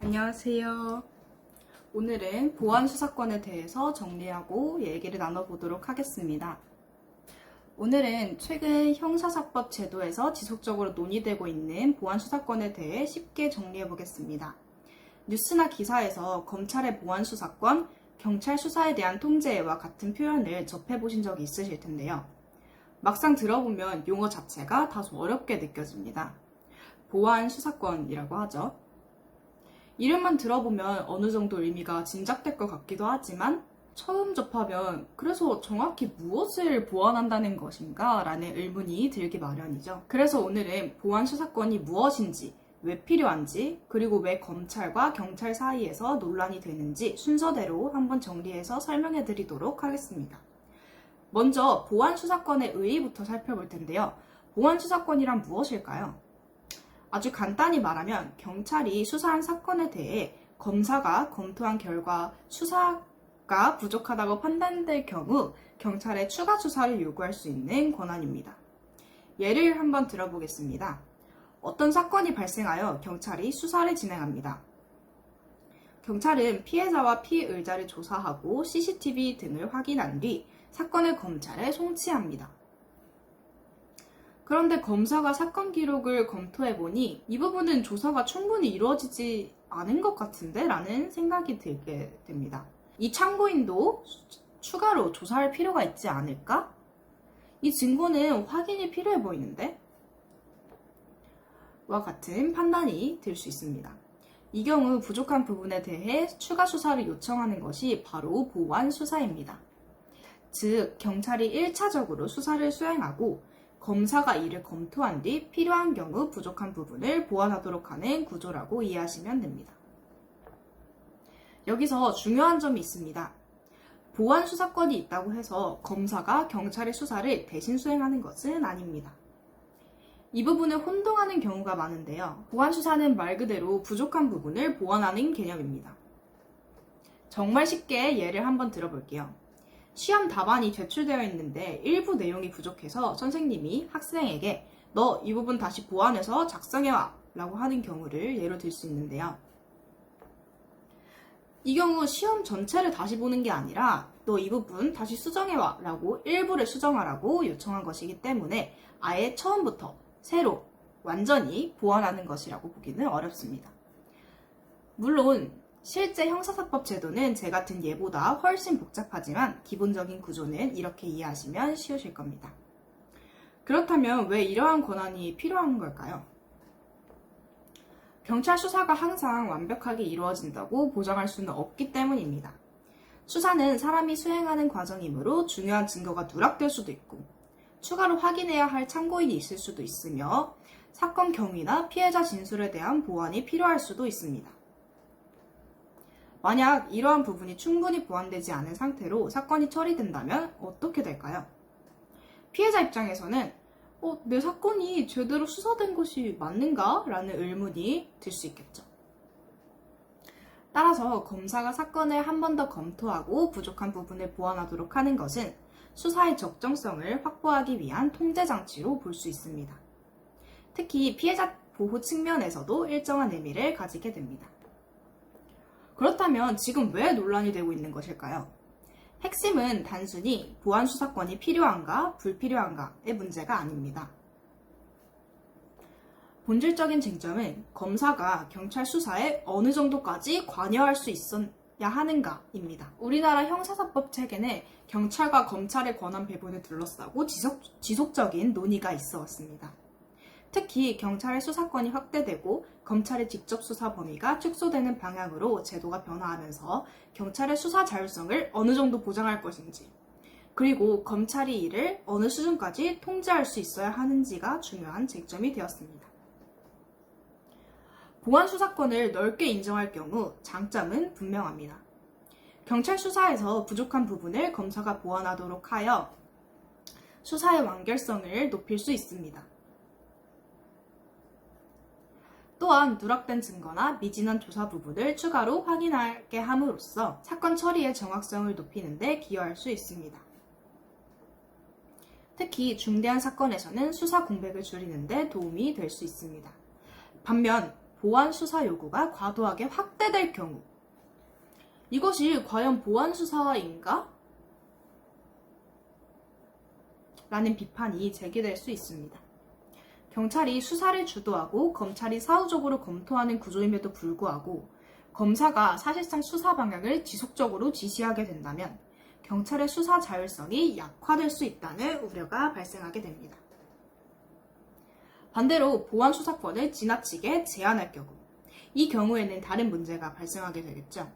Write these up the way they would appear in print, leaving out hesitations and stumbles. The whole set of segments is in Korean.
안녕하세요. 오늘은 보안수사권에 대해서 정리하고 얘기를 나눠보도록 하겠습니다. 오늘은 최근 형사사법 제도에서 지속적으로 논의되고 있는 보안수사권에 대해 쉽게 정리해보겠습니다. 뉴스나 기사에서 검찰의 보안수사권, 경찰 수사에 대한 통제와 같은 표현을 접해보신 적이 있으실 텐데요. 막상 들어보면 용어 자체가 다소 어렵게 느껴집니다. 보안수사권이라고 하죠. 이름만 들어보면 어느 정도 의미가 짐작될 것 같기도 하지만 처음 접하면 그래서 정확히 무엇을 보완한다는 것인가? 라는 의문이 들기 마련이죠. 그래서 오늘은 보안수사권이 무엇인지, 왜 필요한지, 그리고 왜 검찰과 경찰 사이에서 논란이 되는지 순서대로 한번 정리해서 설명해 드리도록 하겠습니다. 먼저 보안수사권의 의의부터 살펴볼 텐데요. 보안수사권이란 무엇일까요? 아주 간단히 말하면 경찰이 수사한 사건에 대해 검사가 검토한 결과 수사가 부족하다고 판단될 경우 경찰에 추가 수사를 요구할 수 있는 권한입니다. 예를 한번 들어보겠습니다. 어떤 사건이 발생하여 경찰이 수사를 진행합니다. 경찰은 피해자와 피의자를 조사하고 CCTV 등을 확인한 뒤 사건을 검찰에 송치합니다. 그런데 검사가 사건 기록을 검토해보니 이 부분은 조사가 충분히 이루어지지 않은 것 같은데? 라는 생각이 들게 됩니다. 이 참고인도 추가로 조사할 필요가 있지 않을까? 이 증거는 확인이 필요해 보이는데? 와 같은 판단이 들 수 있습니다. 이 경우 부족한 부분에 대해 추가 수사를 요청하는 것이 바로 보완 수사입니다. 즉, 경찰이 1차적으로 수사를 수행하고 검사가 이를 검토한 뒤 필요한 경우 부족한 부분을 보완하도록 하는 구조라고 이해하시면 됩니다. 여기서 중요한 점이 있습니다. 보완 수사권이 있다고 해서 검사가 경찰의 수사를 대신 수행하는 것은 아닙니다. 이 부분을 혼동하는 경우가 많은데요. 보완 수사는 말 그대로 부족한 부분을 보완하는 개념입니다. 정말 쉽게 예를 한번 들어볼게요. 시험 답안이 제출되어 있는데 일부 내용이 부족해서 선생님이 학생에게 너 이 부분 다시 보완해서 작성해와 라고 하는 경우를 예로 들 수 있는데요. 이 경우 시험 전체를 다시 보는 게 아니라 너 이 부분 다시 수정해와 라고 일부를 수정하라고 요청한 것이기 때문에 아예 처음부터 새로 완전히 보완하는 것이라고 보기는 어렵습니다. 물론 실제 형사사법 제도는 제 같은 예보다 훨씬 복잡하지만 기본적인 구조는 이렇게 이해하시면 쉬우실 겁니다. 그렇다면 왜 이러한 권한이 필요한 걸까요? 경찰 수사가 항상 완벽하게 이루어진다고 보장할 수는 없기 때문입니다. 수사는 사람이 수행하는 과정이므로 중요한 증거가 누락될 수도 있고 추가로 확인해야 할 참고인이 있을 수도 있으며 사건 경위나 피해자 진술에 대한 보완이 필요할 수도 있습니다. 만약 이러한 부분이 충분히 보완되지 않은 상태로 사건이 처리된다면 어떻게 될까요? 피해자 입장에서는 내 사건이 제대로 수사된 것이 맞는가? 라는 의문이 들 수 있겠죠. 따라서 검사가 사건을 한 번 더 검토하고 부족한 부분을 보완하도록 하는 것은 수사의 적정성을 확보하기 위한 통제장치로 볼 수 있습니다. 특히 피해자 보호 측면에서도 일정한 의미를 가지게 됩니다. 그렇다면 지금 왜 논란이 되고 있는 것일까요? 핵심은 단순히 보완 수사권이 필요한가 불필요한가의 문제가 아닙니다. 본질적인 쟁점은 검사가 경찰 수사에 어느 정도까지 관여할 수 있어야 하는가입니다. 우리나라 형사사법 체계는 경찰과 검찰의 권한 배분을 둘러싸고 지속적인 논의가 있어 왔습니다. 특히 경찰의 수사권이 확대되고 검찰의 직접 수사 범위가 축소되는 방향으로 제도가 변화하면서 경찰의 수사 자율성을 어느 정도 보장할 것인지, 그리고 검찰이 이를 어느 수준까지 통제할 수 있어야 하는지가 중요한 쟁점이 되었습니다. 보안 수사권을 넓게 인정할 경우 장점은 분명합니다. 경찰 수사에서 부족한 부분을 검사가 보완하도록 하여 수사의 완결성을 높일 수 있습니다. 또한 누락된 증거나 미진한 조사 부분을 추가로 확인하게 함으로써 사건 처리의 정확성을 높이는 데 기여할 수 있습니다. 특히 중대한 사건에서는 수사 공백을 줄이는 데 도움이 될 수 있습니다. 반면 보안 수사 요구가 과도하게 확대될 경우, 이것이 과연 보안 수사인가? 라는 비판이 제기될 수 있습니다. 경찰이 수사를 주도하고 검찰이 사후적으로 검토하는 구조임에도 불구하고 검사가 사실상 수사 방향을 지속적으로 지시하게 된다면 경찰의 수사 자율성이 약화될 수 있다는 우려가 발생하게 됩니다. 반대로 보안 수사권을 지나치게 제한할 경우, 이 경우에는 다른 문제가 발생하게 되겠죠.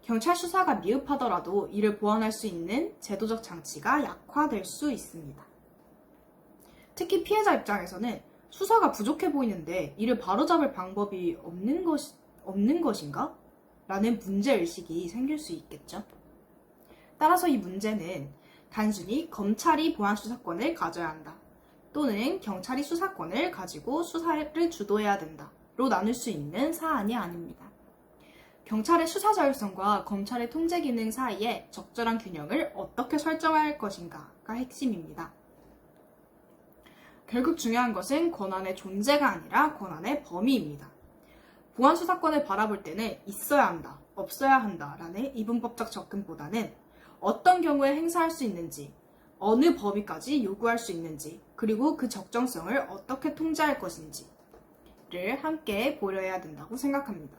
경찰 수사가 미흡하더라도 이를 보완할 수 있는 제도적 장치가 약화될 수 있습니다. 특히 피해자 입장에서는 수사가 부족해 보이는데 이를 바로잡을 방법이 없는 것인가? 라는 문제의식이 생길 수 있겠죠. 따라서 이 문제는 단순히 검찰이 보안 수사권을 가져야 한다, 또는 경찰이 수사권을 가지고 수사를 주도해야 된다로 나눌 수 있는 사안이 아닙니다. 경찰의 수사 자율성과 검찰의 통제 기능 사이에 적절한 균형을 어떻게 설정할 것인가가 핵심입니다. 결국 중요한 것은 권한의 존재가 아니라 권한의 범위입니다. 보안 수사권을 바라볼 때는 있어야 한다, 없어야 한다라는 이분법적 접근보다는 어떤 경우에 행사할 수 있는지, 어느 범위까지 요구할 수 있는지, 그리고 그 적정성을 어떻게 통제할 것인지를 함께 보려야 된다고 생각합니다.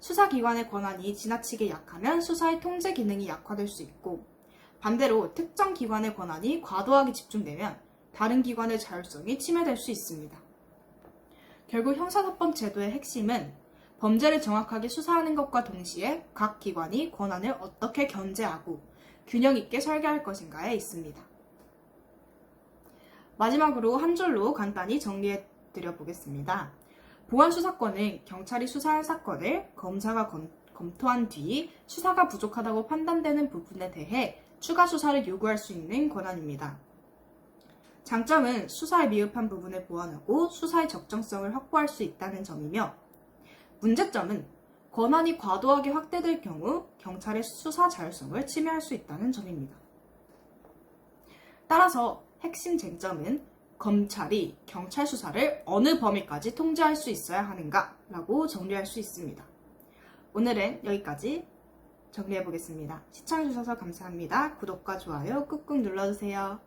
수사기관의 권한이 지나치게 약하면 수사의 통제 기능이 약화될 수 있고, 반대로 특정 기관의 권한이 과도하게 집중되면 다른 기관의 자율성이 침해될 수 있습니다. 결국 형사사법 제도의 핵심은 범죄를 정확하게 수사하는 것과 동시에 각 기관이 권한을 어떻게 견제하고 균형 있게 설계할 것인가에 있습니다. 마지막으로 한 줄로 간단히 정리해 드려 보겠습니다. 보안 수사권은 경찰이 수사할 사건을 검사가 검토한 뒤 수사가 부족하다고 판단되는 부분에 대해 추가 수사를 요구할 수 있는 권한입니다. 장점은 수사에 미흡한 부분을 보완하고 수사의 적정성을 확보할 수 있다는 점이며, 문제점은 권한이 과도하게 확대될 경우 경찰의 수사 자율성을 침해할 수 있다는 점입니다. 따라서 핵심 쟁점은 검찰이 경찰 수사를 어느 범위까지 통제할 수 있어야 하는가라고 정리할 수 있습니다. 오늘은 여기까지 정리해 보겠습니다. 시청해주셔서 감사합니다. 구독과 좋아요 꾹꾹 눌러주세요.